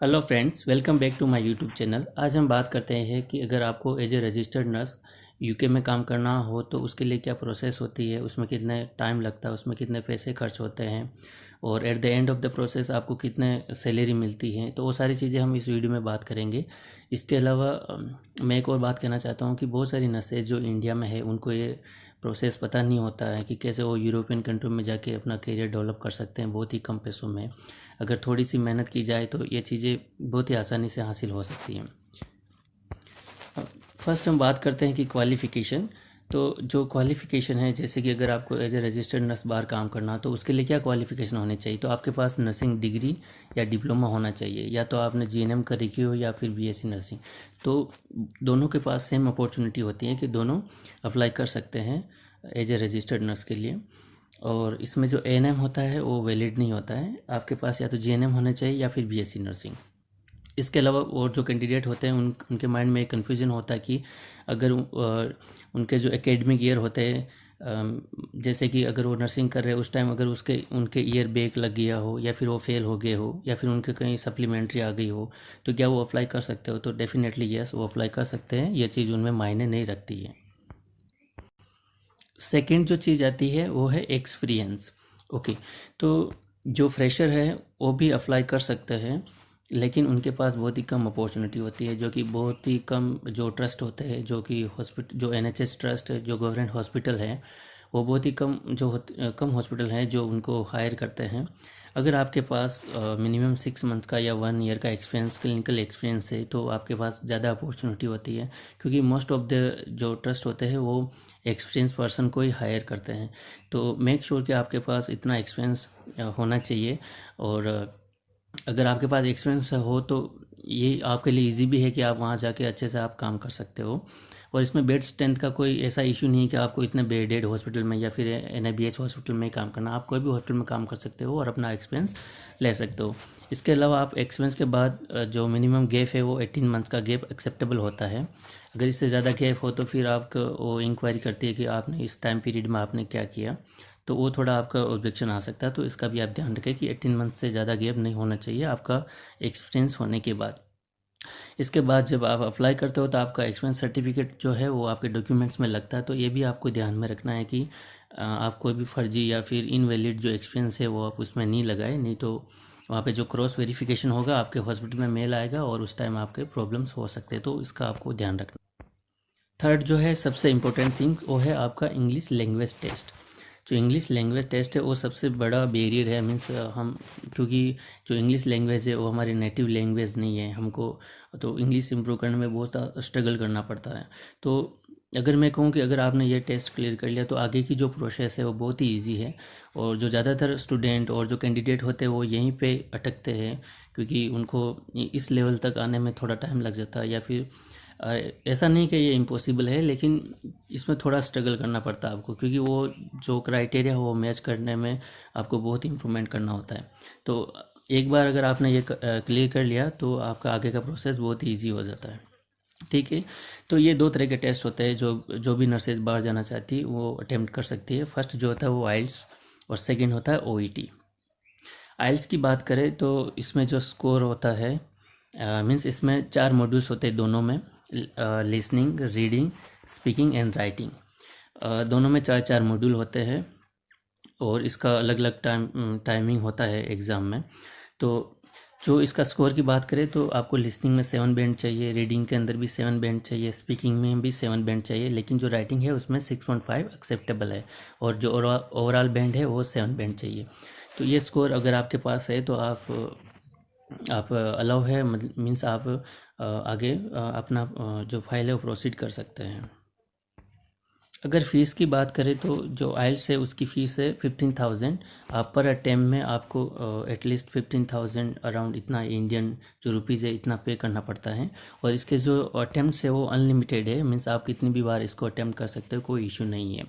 Hello friends, welcome back to my YouTube channel. आज हम बात करते हैं कि अगर आपको as a registered nurse UK में काम करना हो तो उसके लिए क्या प्रोसेस होती है, उसमें कितने टाइम लगता है, उसमें कितने पैसे खर्च होते हैं और at the end of the process आपको कितने सैलरी मिलती है। तो वो सारी चीज़ें हम इस वीडियो में बात करेंगे। इसके अलावा मैं एक और बात कहना चाहता हूँ कि बहुत सारी नर्सेज जो इंडिया में है उनको ये प्रोसेस पता नहीं होता है कि कैसे वो यूरोपियन कंट्री में जाके अपना करियर डेवलप कर सकते हैं बहुत ही कम पैसों में। अगर थोड़ी सी मेहनत की जाए तो ये चीज़ें बहुत ही आसानी से हासिल हो सकती हैं। फर्स्ट हम बात करते हैं कि क्वालिफ़िकेशन। तो जो क्वालिफ़िकेशन है, जैसे कि अगर आपको एज ए रजिस्टर्ड नर्स बाहर काम करना तो उसके लिए क्या क्वालिफ़िकेशन होनी चाहिए। तो आपके पास नर्सिंग डिग्री या डिप्लोमा होना चाहिए, या तो आपने जीएनएम करी की हो या फिर बीएससी नर्सिंग। तो दोनों के पास सेम अपॉर्चुनिटी होती है कि दोनों अप्लाई कर सकते हैं एज ए रजिस्टर्ड नर्स के लिए। और इसमें जो एएनएम होता है वो वैलिड नहीं होता है, आपके पास या तो जीएनएम होना चाहिए या फिर बीएससी नर्सिंग। इसके अलावा और जो कैंडिडेट होते हैं उनके माइंड में एक कन्फ्यूजन होता है कि अगर उनके जो एकेडमिक ईयर होते हैं, जैसे कि अगर वो नर्सिंग कर रहे हैं उस टाइम अगर उसके उनके ईयर बैक लग गया हो या फिर वो फेल हो गए हो या फिर उनके कहीं सप्लीमेंट्री आ गई हो तो क्या वो अप्लाई कर सकते हो। तो डेफिनेटली यस, वो अप्लाई कर सकते हैं, ये चीज़ उनमें मायने नहीं रखती है। सेकंड जो चीज़ आती है वो है एक्सपीरियंस। ओके, तो जो फ्रेशर है वो भी अप्लाई कर सकते हैं, लेकिन उनके पास बहुत ही कम अपॉर्चुनिटी होती है, जो कि बहुत ही कम जो ट्रस्ट होते हैं, जो कि हॉस्पिटल जो एनएचएस ट्रस्ट है, जो गवर्नमेंट हॉस्पिटल है, वो बहुत ही कम कम हॉस्पिटल हैं जो उनको हायर करते हैं। अगर आपके पास मिनिमम 6 मंथ का या 1 ईयर का एक्सपीरियंस, क्लिनिकल एक्सपीरियंस है, तो आपके पास ज़्यादा अपॉर्चुनिटी होती है, क्योंकि मोस्ट ऑफ द जो ट्रस्ट होते हैं वो एक्सपीरियंस पर्सन को ही हायर करते हैं। तो मेक श्योर कि आपके पास इतना एक्सपीरियंस होना चाहिए। और अगर आपके पास एक्सपीरियंस हो तो ये आपके लिए इजी भी है कि आप वहाँ जाके अच्छे से आप काम कर सकते हो। और इसमें बेड स्ट्रेंथ का कोई ऐसा इशू नहीं है कि आपको इतने बेडेड हॉस्पिटल में या फिर एनआईबीएच हॉस्पिटल में ही काम करना। आप कोई भी हॉस्पिटल में काम कर सकते हो और अपना एक्सपीरियंस ले सकते हो। इसके अलावा आप एक्सपीरियंस के बाद जो मिनिमम गैप है वो 18 मंथ्स का गैप एक्सेप्टेबल होता है। अगर इससे ज़्यादा गैप हो तो फिर आपको वो इंक्वायरी करती है कि आपने इस टाइम पीरियड में आपने क्या किया, तो वो थोड़ा आपका ऑब्जेक्शन आ सकता है। तो इसका भी आप ध्यान रखें कि 18 मंथ से ज़्यादा गैप नहीं होना चाहिए आपका एक्सपीरियंस होने के बाद। इसके बाद जब आप अप्लाई करते हो तो आपका एक्सपीरियंस सर्टिफिकेट जो है वो आपके डॉक्यूमेंट्स में लगता है। तो ये भी आपको ध्यान में रखना है कि आप कोई भी फर्जी या फिर इनवैलिड जो एक्सपीरियंस है वो आप उसमें नहीं लगाए, नहीं तो वहाँ पे जो क्रॉस वेरिफिकेशन होगा आपके हॉस्पिटल में मेल आएगा और उस टाइम आपके प्रॉब्लम्स हो सकते हैं। तो इसका आपको ध्यान रखना। थर्ड जो है सबसे इम्पोर्टेंट थिंग वो है आपका इंग्लिश लैंग्वेज टेस्ट। जो इंग्लिश लैंग्वेज टेस्ट है वो सबसे बड़ा बैरियर है। मीन्स हम, क्योंकि जो इंग्लिश लैंग्वेज है वो हमारी नेटिव लैंग्वेज नहीं है, हमको तो इंग्लिश इम्प्रूव करने में बहुत स्ट्रगल करना पड़ता है। तो अगर मैं कहूँ कि अगर आपने ये टेस्ट क्लियर कर लिया तो आगे की जो प्रोसेस है वो बहुत ही ईजी है। और जो ज़्यादातर स्टूडेंट और जो कैंडिडेट होते हैं वो यहीं पे अटकते हैं, क्योंकि उनको इस लेवल तक आने में थोड़ा टाइम लग जाता है। या फिर ऐसा नहीं कि ये इम्पॉसिबल है, लेकिन इसमें थोड़ा स्ट्रगल करना पड़ता है आपको, क्योंकि वो जो क्राइटेरिया है वो मैच करने में आपको बहुत इम्प्रूवमेंट करना होता है। तो एक बार अगर आपने ये क्लियर कर लिया तो आपका आगे का प्रोसेस बहुत ईजी हो जाता है। ठीक है, तो ये दो तरह के टेस्ट होते हैं जो जो भी नर्सेज बाहर जाना चाहती है वो अटेम्प्ट कर सकती है। फर्स्ट जो होता है वो आइल्स और सेकेंड होता है ओईटी। आइल्स की बात करें तो इसमें जो स्कोर होता है, मीन्स इसमें 4 मॉड्यूल्स होते हैं दोनों में, listening, reading, speaking and writing. दोनों में 4 4 मॉड्यूल होते हैं और इसका अलग अलग टाइमिंग होता है एग्ज़ाम में। तो जो इसका स्कोर की बात करें तो आपको लिसनिंग में 7 बैंड चाहिए, रीडिंग के अंदर भी 7 बैंड चाहिए, स्पीकिंग में भी 7 बैंड चाहिए, लेकिन जो राइटिंग है उसमें 6.5 एक्सेप्टेबल है। और जो ओवरऑल बैंड है वो 7 बैंड चाहिए। तो ये स्कोर अगर आपके पास है तो आप अलाउ है, मतलब मीन्स आप आगे अपना जो फाइल है वो प्रोसीड कर सकते हैं। अगर फ़ीस की बात करें तो जो आइल्स है उसकी फ़ीस है 15,000। आप पर अटैम्प्ट में आपको एटलीस्ट 15,000 अराउंड इतना इंडियन जो रुपीज़ है इतना पे करना पड़ता है। और इसके जो अटैम्प्ट्स है वो अनलिमिटेड है, मीन्स आप कितनी भी बार इसको अटैम्प्ट कर सकते हो, कोई इशू नहीं है।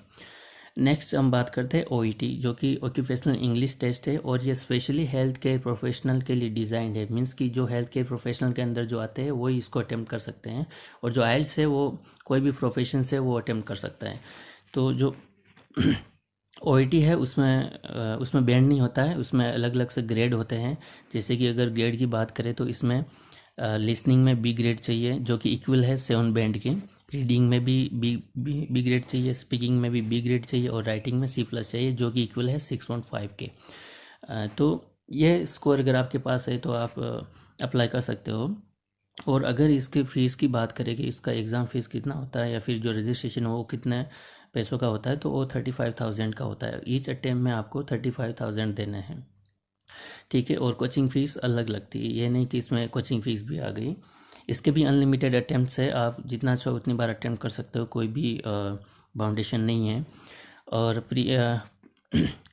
नेक्स्ट हम बात करते हैं ओईटी, जो कि ऑक्यूपेशनल इंग्लिश टेस्ट है और ये स्पेशली हेल्थ केयर प्रोफेशनल के लिए डिज़ाइंड है। मीन्स कि जो हेल्थ केयर प्रोफेशनल के अंदर जो आते हैं वही इसको अटेम्प्ट कर सकते हैं, और जो आइल्स है वो कोई भी प्रोफेशन से वो अटेम्प्ट कर सकता है। तो जो ओईटी है उसमें बैंड नहीं होता है, उसमें अलग अलग से ग्रेड होते हैं। जैसे कि अगर ग्रेड की बात करें तो इसमें लिसनिंग में बी ग्रेड चाहिए जो कि इक्वल है 7 बैंड के, रीडिंग में भी बी ग्रेड चाहिए, स्पीकिंग में भी बी ग्रेड चाहिए और राइटिंग में सी प्लस चाहिए जो कि इक्वल है 6.5 के। तो ये स्कोर अगर आपके पास है तो आप अप्लाई कर सकते हो। और अगर इसकी फ़ीस की बात करें कि इसका एग्ज़ाम फ़ीस कितना होता है या फिर जो रजिस्ट्रेशन हो वो कितने पैसों का होता है, तो वो 35,000 का होता है। ईच अटेम्प्ट में आपको 35,000 देने हैं, ठीक है। और कोचिंग फ़ीस अलग लगती है, ये नहीं कि इसमें कोचिंग फ़ीस भी आ गई। इसके भी अनलिमिटेड अटैम्प्ट्स है, आप जितना चाहो उतनी बार अटैम्प्ट कर सकते हो, कोई भी बाउंडेशन नहीं है। और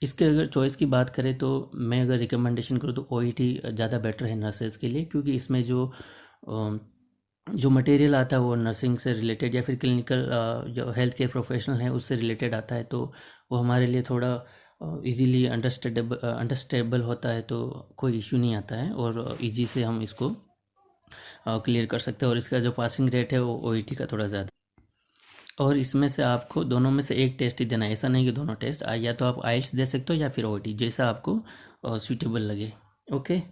इसके अगर चॉइस की बात करें तो मैं अगर रिकमेंडेशन करूँ तो ओईटी ज़्यादा बेटर है नर्सेज के लिए, क्योंकि इसमें जो मटेरियल आता है वो नर्सिंग से रिलेटेड या फिर क्लिनिकल जो हेल्थ केयर प्रोफेशनल है उससे रिलेटेड आता है, तो वो हमारे लिए थोड़ा इजीली अंडरस्टैंडेबल होता है, तो कोई इशू नहीं आता है और इजी से हम इसको क्लियर कर सकते हैं। और इसका जो पासिंग रेट है वो ओईटी का थोड़ा ज़्यादा। और इसमें से आपको दोनों में से एक टेस्ट ही देना है, ऐसा नहीं कि दोनों टेस्ट, या तो आप आइल्स दे सकते हो या फिर ओईटी, जैसा आपको सूटेबल लगे। ओके,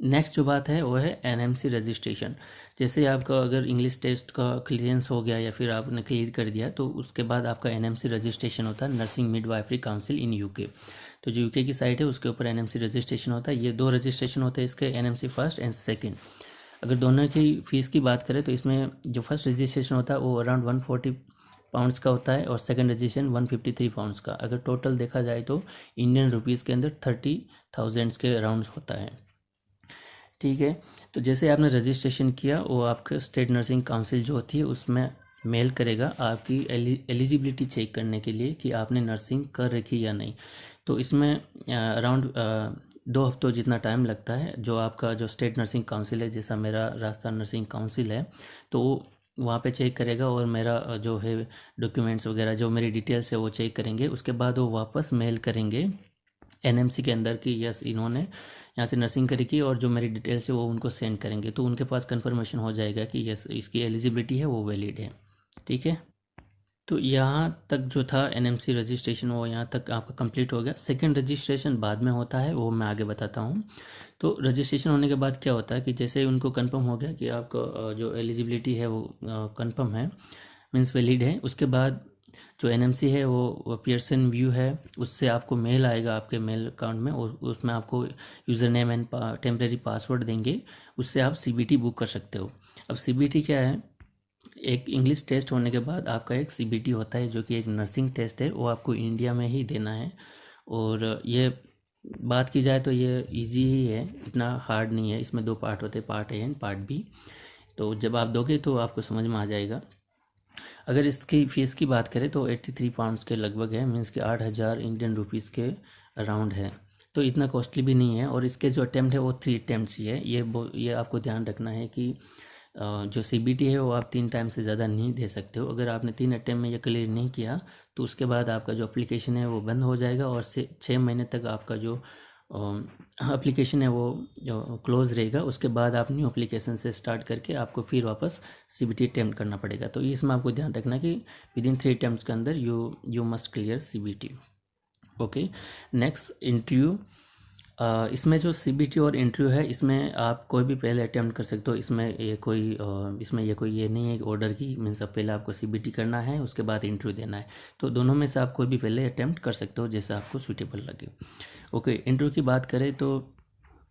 नेक्स्ट जो बात है वो है एनएमसी रजिस्ट्रेशन। जैसे आपका अगर इंग्लिश टेस्ट का क्लियरेंस हो गया या फिर आपने क्लियर कर दिया तो उसके बाद आपका एनएमसी रजिस्ट्रेशन होता है, nursing midwifery council in UK. तो जो यूके की साइट है उसके ऊपर एनएमसी रजिस्ट्रेशन होता है। ये 2 रजिस्ट्रेशन होते हैं इसके, एनएमसी फर्स्ट एंड सेकेंड। अगर दोनों की फ़ीस की बात करें तो इसमें जो फर्स्ट रजिस्ट्रेशन होता है वो अराउंड 140 पाउंड्स का होता है और सेकंड रजिस्ट्रेशन 153 पाउंड्स का। अगर टोटल देखा जाए तो इंडियन रुपीज़ के अंदर 30,000 के अराउंड होता है, ठीक है। तो जैसे आपने रजिस्ट्रेशन किया वो आपके स्टेट नर्सिंग काउंसिल जो होती है उसमें मेल करेगा आपकी एलिजिबिलिटी चेक करने के लिए कि आपने नर्सिंग कर रखी या नहीं। तो इसमें अराउंड 2 हफ्तों जितना टाइम लगता है। जो आपका जो स्टेट नर्सिंग काउंसिल है, जैसा मेरा राजस्थान नर्सिंग काउंसिल है, तो वहाँ पे चेक करेगा और मेरा जो है डॉक्यूमेंट्स वगैरह जो मेरी डिटेल्स है वो चेक करेंगे। उसके बाद वो वापस मेल करेंगे एनएमसी के अंदर कि यस इन्होंने यहाँ से नर्सिंग करी की, और जो मेरी डिटेल्स है वो उनको सेंड करेंगे, तो उनके पास कंफर्मेशन हो जाएगा कि यस इसकी एलिजिबिलिटी है वो वैलिड है, ठीक है। तो यहाँ तक जो था एनएमसी रजिस्ट्रेशन वो यहाँ तक आपका कंप्लीट हो गया। सेकंड रजिस्ट्रेशन बाद में होता है, वो मैं आगे बताता हूँ। तो रजिस्ट्रेशन होने के बाद क्या होता है कि जैसे उनको कंफर्म हो गया कि आपका जो एलिजिबिलिटी है वो कंफर्म है, मीन्स वैलिड है, उसके बाद जो एनएमसी है वो पियर्सन व्यू है, उससे आपको मेल आएगा आपके मेल अकाउंट में और उसमें आपको user name and temporary password देंगे, उससे आप सीबीटी बुक कर सकते हो। अब सीबीटी क्या है, एक इंग्लिश टेस्ट होने के बाद आपका एक सीबीटी होता है जो कि एक नर्सिंग टेस्ट है, वो आपको इंडिया में ही देना है। और ये बात की जाए तो ये इजी ही है, इतना हार्ड नहीं है। इसमें 2 पार्ट होते हैं, part A and part B. तो जब आप दोगे तो आपको समझ में आ जाएगा। अगर इसकी फ़ीस की बात करें तो 83 पाउंड्स के लगभग है, मीन्स कि 8,000 इंडियन रुपीज़ के अराउंड है, तो इतना कॉस्टली भी नहीं है। और इसके जो अटैम्प्ट है वो 3 अटैम्प्ट्स ही है। ये आपको ध्यान रखना है कि जो सीबीटी है वो आप 3 टाइम से ज़्यादा नहीं दे सकते हो। अगर आपने 3 अटैम्प्ट में ये क्लियर नहीं किया तो उसके बाद आपका जो एप्लीकेशन है वो बंद हो जाएगा और 6 महीने तक आपका जो एप्लीकेशन है वो क्लोज रहेगा। उसके बाद आप न्यू एप्लीकेशन से स्टार्ट करके आपको फिर वापस सीबीटी अटैम्प्ट करना पड़ेगा। तो इसमें आपको ध्यान रखना कि विदिन 3 अटैम्प्ट्स के अंदर you must clear CBT. Okay, next interview. इसमें जो सीबीटी और इंटरव्यू है इसमें आप कोई भी पहले अटैम्प्ट कर सकते हो। इसमें ये नहीं है कि ऑर्डर की, मीन्स अब पहले आपको सीबीटी करना है उसके बाद इंटरव्यू देना है। तो दोनों में से आप कोई भी पहले अटैम्प्ट कर सकते हो जैसा आपको सूटेबल लगे। ओके, इंटरव्यू की बात करें तो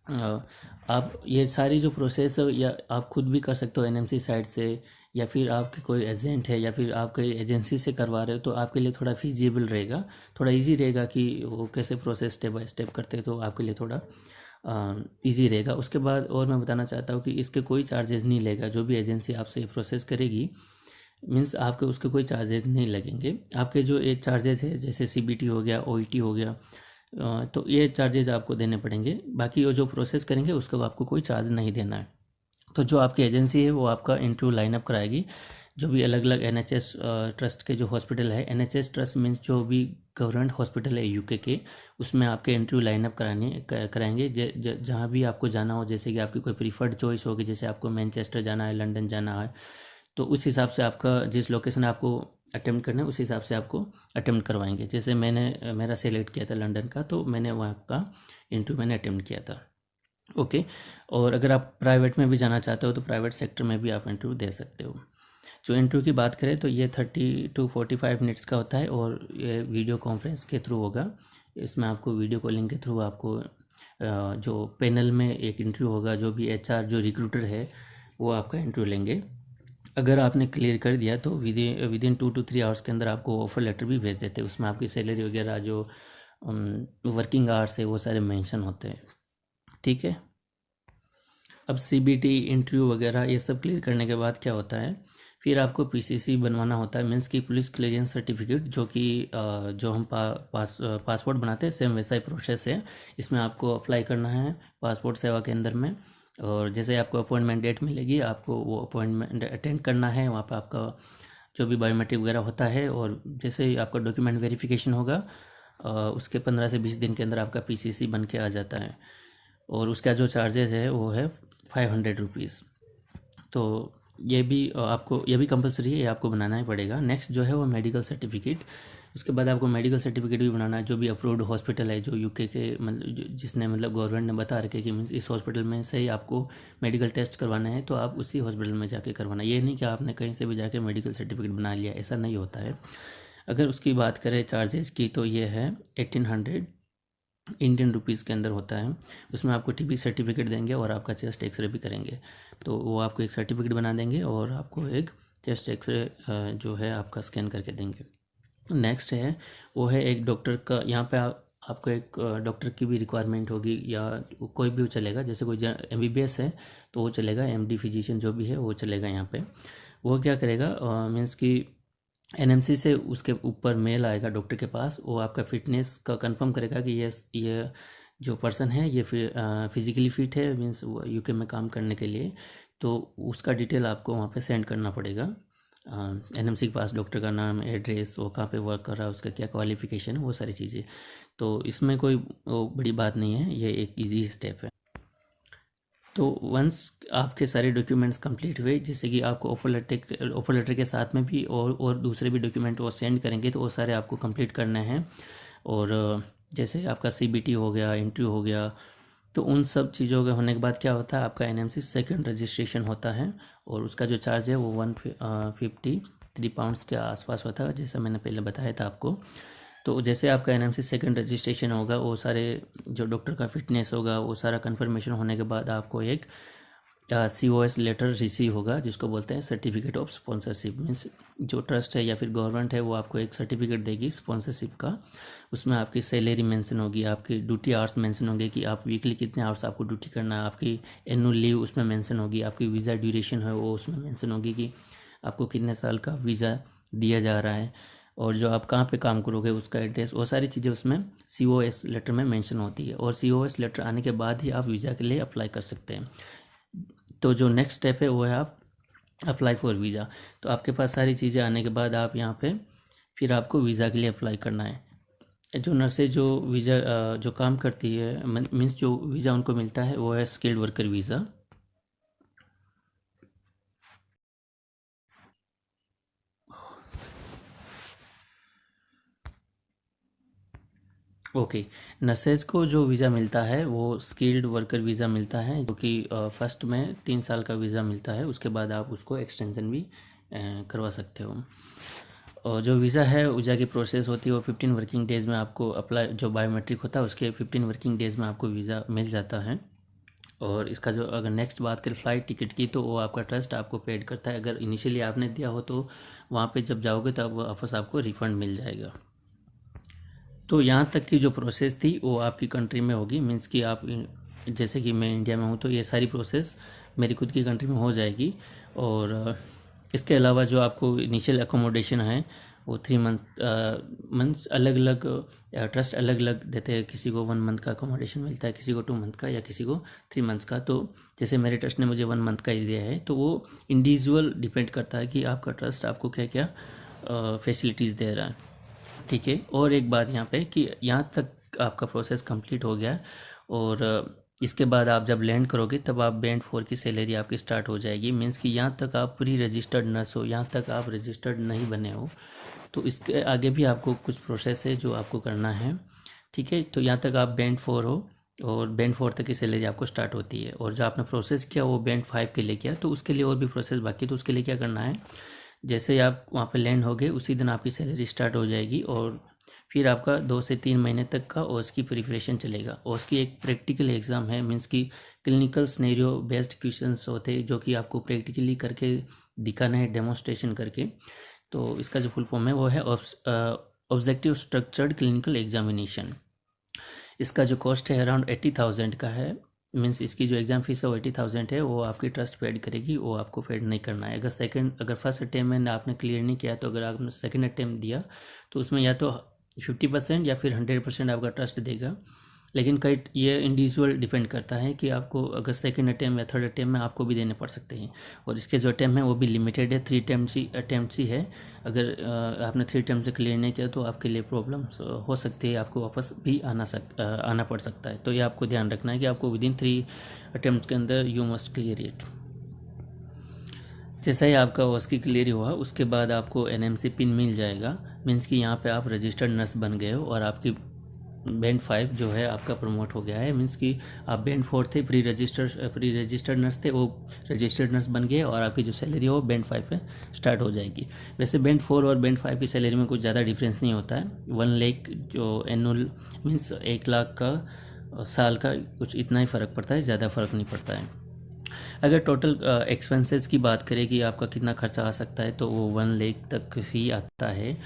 आप ये सारी जो प्रोसेस है या आप खुद भी कर सकते हो एनएमसी साइड से, या फिर आपके कोई एजेंट है या फिर आप कोई एजेंसी से करवा रहे हो तो आपके लिए थोड़ा फिजिबल रहेगा, थोड़ा इजी रहेगा कि वो कैसे प्रोसेस स्टेप बाय स्टेप करते हैं, तो आपके लिए थोड़ा इजी रहेगा। उसके बाद और मैं बताना चाहता हूँ कि इसके कोई चार्जेस नहीं लेगा। जो भी एजेंसी आपसे ये प्रोसेस करेगी, मीन्स आपके उसके कोई चार्जेस नहीं लगेंगे। आपके जो ये चार्जेस है जैसे सीबीटी हो गया, ओईटी हो गया, तो ये चार्जेस आपको देने पड़ेंगे। बाकी वो जो प्रोसेस करेंगे उसका आपको कोई चार्ज नहीं देना है। तो जो आपकी एजेंसी है वो आपका इंटरव्यू लाइनअप कराएगी। जो भी अलग अलग एनएचएस ट्रस्ट के जो हॉस्पिटल है, एनएचएस ट्रस्ट मीन्स जो भी गवर्नमेंट हॉस्पिटल है यूके के, उसमें आपके इंटरव्यू लाइनअप कराएंगे जहाँ भी आपको जाना हो। जैसे कि आपकी कोई प्रीफर्ड चॉइस होगी, जैसे आपको मैनचेस्टर जाना है, लंदन जाना है, तो उस हिसाब से आपका जिस लोकेशन आपको अटेम्प्ट करना है उस हिसाब से आपको अटेम्प्ट करवाएंगे। जैसे मैंने मेरा सेलेक्ट किया था लंदन का, तो मैंने वहाँ का इंटरव्यू मैंने अटेम्प्ट किया था। ओके। और अगर आप प्राइवेट में भी जाना चाहते हो तो प्राइवेट सेक्टर में भी आप इंटरव्यू दे सकते हो। जो इंटरव्यू की बात करें तो ये 30 to 45 मिनट्स का होता है और ये वीडियो कॉन्फ्रेंस के थ्रू होगा। इसमें आपको वीडियो कॉलिंग के थ्रू आपको जो पैनल में एक इंटरव्यू होगा, जो भी HR जो रिक्रूटर है वो आपका इंटरव्यू लेंगे। अगर आपने क्लियर कर दिया तो विदिन 2 to 3 आवर्स के अंदर आपको ऑफर लेटर भी भेज देते हैं। उसमें आपकी सैलरी वगैरह जो वर्किंग आवर्स है वो सारे मेंशन होते हैं। ठीक है। अब CBT इंटरव्यू वगैरह ये सब क्लियर करने के बाद क्या होता है, फिर आपको PCC बनवाना होता है, मीन्स की पुलिस क्लियरेंस सर्टिफिकेट, जो कि जो हम पासपोर्ट बनाते हैं सेम वैसा ही प्रोसेस है। इसमें आपको अप्लाई करना है पासपोर्ट सेवा केंद्र में, और जैसे आपको अपॉइंटमेंट डेट मिलेगी आपको वो अपॉइंटमेंट अटेंड करना है। वहाँ पर आपका जो भी बायोमेट्रिक वगैरह होता है, और जैसे ही आपका डॉक्यूमेंट वेरिफिकेशन होगा उसके 15 से 20 दिन के अंदर आपका PCC बन के आ जाता है। और उसका जो चार्जेस है वो है 500 रुपीज़। तो ये भी आपको, ये भी कंपलसरी है, ये आपको बनाना ही पड़ेगा। नेक्स्ट जो है वो मेडिकल सर्टिफिकेट। उसके बाद आपको मेडिकल सर्टिफिकेट भी बनाना है। जो भी अप्रूव्ड हॉस्पिटल है, जो UK के मतलब जिसने मतलब गवर्नमेंट ने बता रखे कि मीन्स इस हॉस्पिटल में से ही आपको मेडिकल टेस्ट करवाना है, तो आप उसी हॉस्पिटल में जाके करवाना। ये नहीं कि आपने कहीं से भी जाके मेडिकल सर्टिफिकेट बना लिया, ऐसा नहीं होता है। अगर उसकी बात करें चार्जेस की तो ये है 1800 इंडियन रुपीज़ के अंदर होता है। उसमें आपको TB सर्टिफिकेट देंगे और आपका चेस्ट एक्सरे भी करेंगे। तो वो आपको एक सर्टिफिकेट बना देंगे और आपको एक चेस्ट एक्सरे जो है आपका स्कैन करके देंगे। नेक्स्ट है वो है एक डॉक्टर का। यहाँ पे आपको एक डॉक्टर की भी रिक्वायरमेंट होगी, या कोई भी चलेगा। जैसे कोई MBBS है तो वो चलेगा, MD फिजिशियन जो भी है वो चलेगा। यहाँ पे वो क्या करेगा, मीन्स कि NMC से उसके ऊपर मेल आएगा डॉक्टर के पास, वो आपका फिटनेस का कंफर्म करेगा कि ये जो पर्सन है ये फिज़िकली फिट है, मीन्स UK में काम करने के लिए। तो उसका डिटेल आपको वहाँ पे सेंड करना पड़ेगा NMC के पास, डॉक्टर का नाम, एड्रेस, वो कहाँ पे वर्क कर रहा है, उसका क्या क्वालिफिकेशन है, वो सारी चीज़ें। तो इसमें कोई वो बड़ी बात नहीं है, ये एक ईजी स्टेप है। तो वंस आपके सारे डॉक्यूमेंट्स कंप्लीट हुए, जैसे कि आपको ऑफर लेटर के साथ में भी और दूसरे भी डॉक्यूमेंट वो सेंड करेंगे, तो वो सारे आपको कंप्लीट करने हैं। और जैसे आपका CBT हो गया, इंटरव्यू हो गया, तो उन सब चीज़ों के होने के बाद क्या होता है, आपका NMC सेकंड रजिस्ट्रेशन होता है। और उसका जो चार्ज है वो 153 पाउंड्स के आसपास होता है, जैसा मैंने पहले बताया था आपको। तो जैसे आपका NMC सेकंड रजिस्ट्रेशन होगा, वो सारे जो डॉक्टर का फिटनेस होगा वो सारा कंफर्मेशन होने के बाद आपको एक COS लेटर रिसीव होगा, जिसको बोलते हैं सर्टिफिकेट ऑफ स्पॉन्सरशिप। मीन्स जो ट्रस्ट है या फिर गवर्नमेंट है वो आपको एक सर्टिफिकेट देगी स्पॉन्सरशिप का। उसमें आपकी सैलरी मेंशन होगी, आपकी ड्यूटी आवर्स मेंशन होंगे कि आप वीकली कितने आवर्स आपको ड्यूटी करना है, आपकी एनुअल लीव उसमें मेंशन होगी, आपकी वीज़ा ड्यूरेशन है वो उसमें मेंशन होगी कि आपको कितने साल का वीज़ा दिया जा रहा है, और जो आप कहाँ पे काम करोगे उसका एड्रेस, वो सारी चीज़ें उसमें COS लेटर में मेंशन होती है। और COS लेटर आने के बाद ही आप वीज़ा के लिए अप्लाई कर सकते हैं। तो जो नेक्स्ट स्टेप है वो है आप अप्लाई फॉर वीज़ा। तो आपके पास सारी चीज़ें आने के बाद आप यहाँ पे फिर आपको वीज़ा के लिए अप्लाई करना है। जो नर्सेज जो वीज़ा जो काम करती है, मीन्स जो वीज़ा उनको मिलता है वो है skilled worker visa. Okay. Nurses को जो वीज़ा मिलता है वो स्किल्ड वर्कर वीज़ा मिलता है, जो कि फर्स्ट में 3 साल का वीज़ा मिलता है, उसके बाद आप उसको एक्सटेंशन भी करवा सकते हो। और जो वीज़ा है वीज़ा की प्रोसेस होती है वो 15 वर्किंग डेज़ में आपको अप्लाई, जो बायोमेट्रिक होता है उसके 15 वर्किंग डेज़ में आपको वीज़ा मिल जाता है। और इसका जो अगर नेक्स्ट बात करें फ़्लाइट टिकट की, तो वो आपका ट्रस्ट आपको पेड करता है। अगर इनिशियली आपने दिया हो तो वहाँ पे जब जाओगे तो वापस आपको रिफ़ंड मिल जाएगा। तो यहाँ तक की जो प्रोसेस थी वो आपकी कंट्री में होगी, मीन्स कि आप जैसे कि मैं इंडिया में हूँ तो ये सारी प्रोसेस मेरी खुद की कंट्री में हो जाएगी। और इसके अलावा जो आपको इनिशियल अकोमोडेशन है वो 3 मंथ्स अलग अलग ट्रस्ट अलग अलग देते हैं। किसी को 1 मंथ का अकोमोडेशन मिलता है, किसी को 2 मंथ का, या किसी को 3 मंथ्स का। तो जैसे मेरे ट्रस्ट ने मुझे 1 मंथ का ही दिया है, तो वो इंडिविजुअल डिपेंड करता है कि आपका ट्रस्ट आपको क्या क्या फैसिलिटीज़ दे रहा है। ठीक है। और एक बात यहाँ पे कि यहाँ तक आपका प्रोसेस कंप्लीट हो गया, और इसके बाद आप जब लैंड करोगे तब आप बैंड 4 की सैलरी आपकी स्टार्ट हो जाएगी। मीन्स कि यहाँ तक आप प्री रजिस्टर्ड नर्स हो, यहाँ तक आप रजिस्टर्ड नहीं बने हो, तो इसके आगे भी आपको कुछ प्रोसेस है जो आपको करना है। ठीक है, तो यहाँ तक आप बैंड 4 हो और बैंड 4 तक की सैलरी आपको स्टार्ट होती है। और जो आपने प्रोसेस किया वो बैंड 5 के लिए किया, तो उसके लिए और भी प्रोसेस बाकी, तो उसके लिए क्या करना है, जैसे ही आप वहाँ पे लैंड हो गए उसी दिन आपकी सैलरी स्टार्ट हो जाएगी। और फिर आपका 2 से 3 महीने तक का ओस की प्रिपरेशन चलेगा। ओस की एक प्रैक्टिकल एग्ज़ाम है, मीन्स कि क्लिनिकल स्नेरियो बेस्ड क्वेश्चंस होते हैं जो कि आपको प्रैक्टिकली करके दिखाना है, डेमोन्स्ट्रेशन करके। तो इसका जो फुल फॉर्म है वो है ऑब्जेक्टिव स्ट्रक्चर्ड क्लिनिकल एग्जामिनेशन। इसका जो कॉस्ट है अराउंड 80,000 का है। मीन्स इसकी जो एग्ज़ाम फीस है वो 80,000 है, वो आपकी ट्रस्ट पेड करेगी, वो आपको पेड नहीं करना है। अगर फर्स्ट अटैम्प्ट में आपने क्लियर नहीं किया, तो अगर आपने सेकंड अटैम्प्ट दिया तो उसमें या तो 50% या फिर 100% आपका ट्रस्ट देगा। लेकिन कई ये इंडिविजुअल डिपेंड करता है कि आपको अगर सेकंड अटैम्प्ट या थर्ड अटैम्प्ट में आपको भी देने पड़ सकते हैं। और इसके जो अटैम्प्ट है वो भी लिमिटेड है, 3 अटैम्प्ट ही है। अगर आपने 3 अटैम्प्ट से क्लियर नहीं किया तो आपके लिए प्रॉब्लम्स हो सकती है, आपको वापस भी आना पड़ सकता है। तो ये आपको ध्यान रखना है कि आपको विदिन 3 अटैम्प्ट के अंदर यू मस्ट क्लियर इट। जैसा ही आपका उसकी क्लियर हुआ उसके बाद आपको एनएमसी पिन मिल जाएगा। मीन्स कि यहाँ पे आप रजिस्टर्ड नर्स बन गए हो और आपकी बैंड 5 जो है आपका प्रमोट हो गया है। मीन्स कि आप बैंड 4 थे, प्री रजिस्टर्ड नर्स थे, वो रजिस्टर्ड नर्स बन गए और आपकी जो सैलरी है वो बैंड 5 पे स्टार्ट हो जाएगी। वैसे बैंड 4 और बैंड 5 की सैलरी में कुछ ज़्यादा डिफरेंस नहीं होता है। 1 लाख जो एनुअल मीन्स 1 लाख का साल का कुछ इतना ही फ़र्क पड़ता है, ज़्यादा फ़र्क नहीं पड़ता है। अगर टोटल एक्सपेंसेस की बात करें कि आपका कितना खर्चा आ सकता है, तो वो 1 लाख तक ही आता है।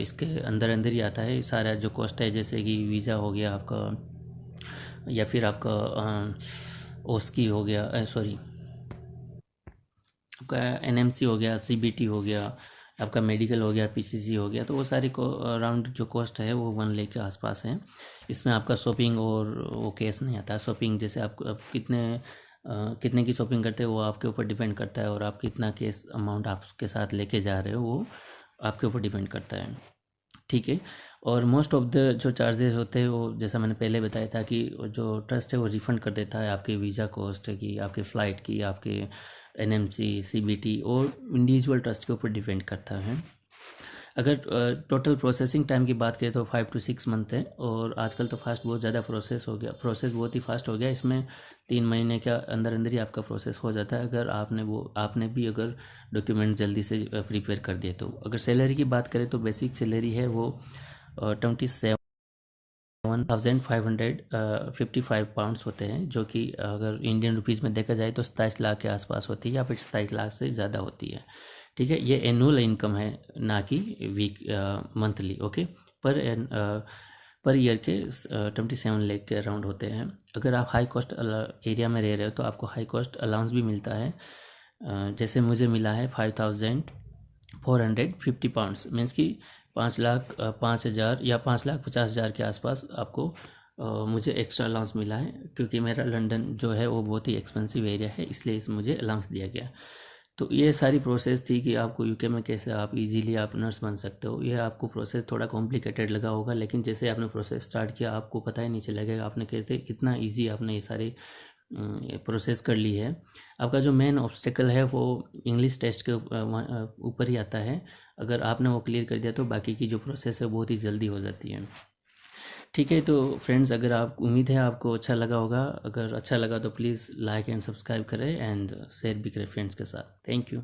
इसके अंदर अंदर ही आता है सारा जो कॉस्ट है, जैसे कि वीज़ा हो गया आपका, या फिर आपका ओस्की हो गया, सॉरी आपका एनएमसी हो गया, सीबीटी हो गया, आपका मेडिकल हो गया, पीसीसी हो गया, तो वो सारी को अराउंड जो कॉस्ट है वो 1 लाख के आसपास है। इसमें आपका शॉपिंग और वो केस नहीं आता। शॉपिंग जैसे आप कितने की शॉपिंग करते हो वो आपके ऊपर डिपेंड करता है, और आप कितना केस अमाउंट आपके साथ लेके जा रहे हो वो आपके ऊपर डिपेंड करता है। ठीक है, और मोस्ट ऑफ द जो चार्जेस होते हैं वो जैसा मैंने पहले बताया था कि जो ट्रस्ट है वो रिफ़ंड कर देता है आपके वीज़ा कॉस्ट की, आपके फ़्लाइट की, आपके एनएमसी, सीबीटी, और इंडिविजुअल ट्रस्ट के ऊपर डिपेंड करता है। अगर टोटल प्रोसेसिंग टाइम की बात करें तो 5 to 6 मंथ है, और आजकल तो फास्ट बहुत ज़्यादा प्रोसेस बहुत ही फास्ट हो गया। इसमें 3 महीने के अंदर अंदर ही आपका प्रोसेस हो जाता है, अगर आपने भी अगर डॉक्यूमेंट जल्दी से प्रिपेयर कर दिए तो। अगर सैलरी की बात करें तो बेसिक सैलरी है वो 27,555 होते हैं, जो कि अगर इंडियन रुपीज़ में देखा जाए तो 27 लाख के आसपास होती है, या फिर 27 लाख से ज़्यादा होती है। ठीक है, ये एनुअल इनकम है, ना कि मंथली। ओके, पर ईयर के 27 लाख के अराउंड होते हैं। अगर आप हाई कॉस्ट एरिया में रह रहे हो तो आपको हाई कॉस्ट अलाउंस भी मिलता है। जैसे मुझे मिला है 5,450 पाउंड्स, मीन्स कि 5,05,000 या 5,50,000 के आसपास आपको मुझे एक्स्ट्रा अलाउंस मिला है, क्योंकि मेरा लंदन जो है वो बहुत ही एक्सपेंसिव एरिया है, इसलिए इस मुझे अलाउंस दिया गया। तो ये सारी प्रोसेस थी कि आपको यूके में कैसे आप इजीली आप नर्स बन सकते हो। ये आपको प्रोसेस थोड़ा कॉम्प्लिकेटेड लगा होगा, लेकिन जैसे आपने प्रोसेस स्टार्ट किया आपको पता ही नहीं चलेगा आपने कैसे कितना इजी आपने ये सारी प्रोसेस कर ली है। आपका जो मेन ऑब्स्टेकल है वो इंग्लिश टेस्ट के ऊपर ही आता है। अगर आपने वो क्लियर कर दिया तो बाकी की जो प्रोसेस है बहुत ही जल्दी हो जाती है। ठीक है, तो फ्रेंड्स, अगर आप उम्मीद है आपको अच्छा लगा होगा। अगर अच्छा लगा तो प्लीज़ लाइक एंड सब्सक्राइब करें एंड शेयर भी करें फ्रेंड्स के साथ। Thank you.